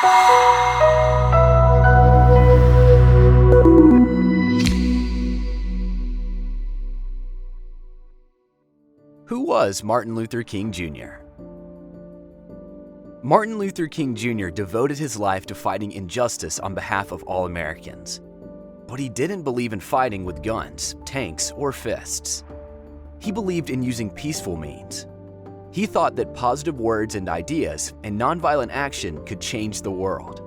Who was Martin Luther King Jr.? Martin Luther King Jr. devoted his life to fighting injustice on behalf of all Americans. But he didn't believe in fighting with guns, tanks, or fists. He believed in using peaceful means. He thought that positive words and ideas and nonviolent action could change the world.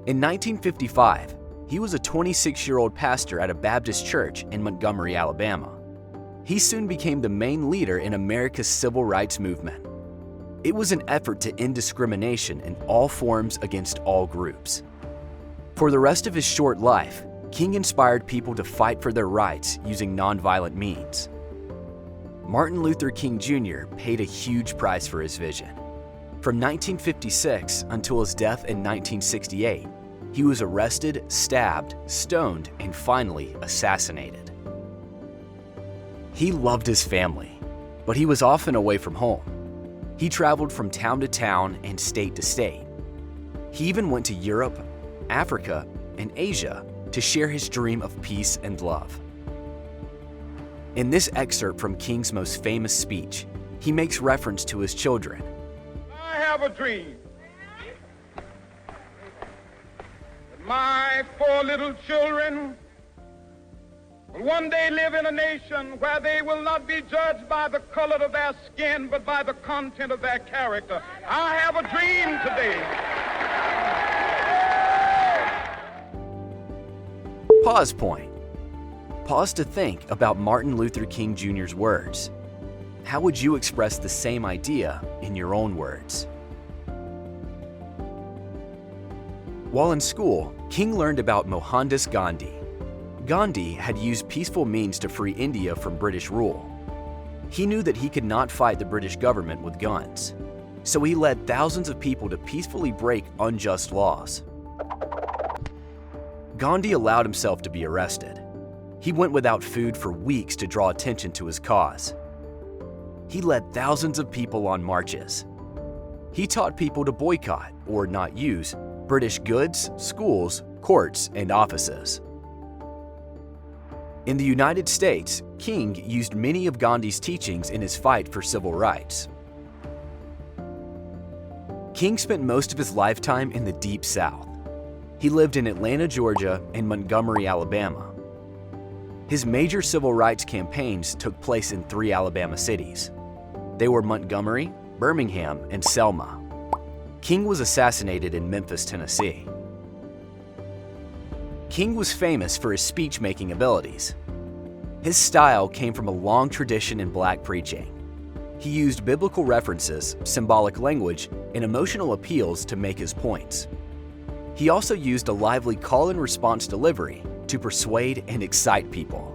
In 1955, he was a 26-year-old pastor at a Baptist church in Montgomery, Alabama. He soon became the main leader in America's civil rights movement. It was an effort to end discrimination in all forms against all groups. For the rest of his short life, King inspired people to fight for their rights using nonviolent means. Martin Luther King Jr. paid a huge price for his vision. From 1956 until his death in 1968, he was arrested, stabbed, stoned, and finally assassinated. He loved his family, but he was often away from home. He traveled from town to town and state to state. He even went to Europe, Africa, and Asia to share his dream of peace and love. In this excerpt from King's most famous speech, he makes reference to his children. I have a dream that my 4 little children will one day live in a nation where they will not be judged by the color of their skin, but by the content of their character. I have a dream today. Pause point. Pause to think about Martin Luther King Jr.'s words. How would you express the same idea in your own words? While in school, King learned about Mohandas Gandhi. Gandhi had used peaceful means to free India from British rule. He knew that he could not fight the British government with guns, so he led thousands of people to peacefully break unjust laws. Gandhi allowed himself to be arrested. He went without food for weeks to draw attention to his cause. He led thousands of people on marches. He taught people to boycott or not use British goods, schools, courts, and offices. In the United States, King used many of Gandhi's teachings in his fight for civil rights. King spent most of his lifetime in the Deep South. He lived in Atlanta, Georgia, and Montgomery, Alabama. His major civil rights campaigns took place in 3 Alabama cities. They were Montgomery, Birmingham, and Selma. King was assassinated in Memphis, Tennessee. King was famous for his speech-making abilities. His style came from a long tradition in black preaching. He used biblical references, symbolic language, and emotional appeals to make his points. He also used a lively call-and-response delivery to persuade and excite people.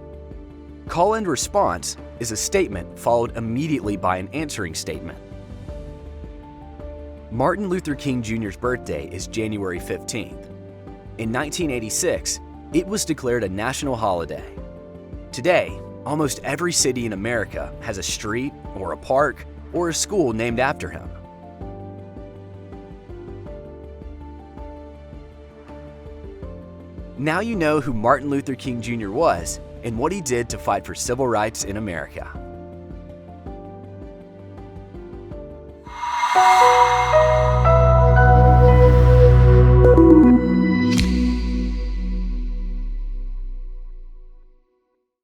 Call and response is a statement followed immediately by an answering statement. Martin Luther King Jr.'s birthday is January 15th. In 1986, it was declared a national holiday. Today, almost every city in America has a street, or a park, or a school named after him. Now you know who Martin Luther King Jr. was and what he did to fight for civil rights in America.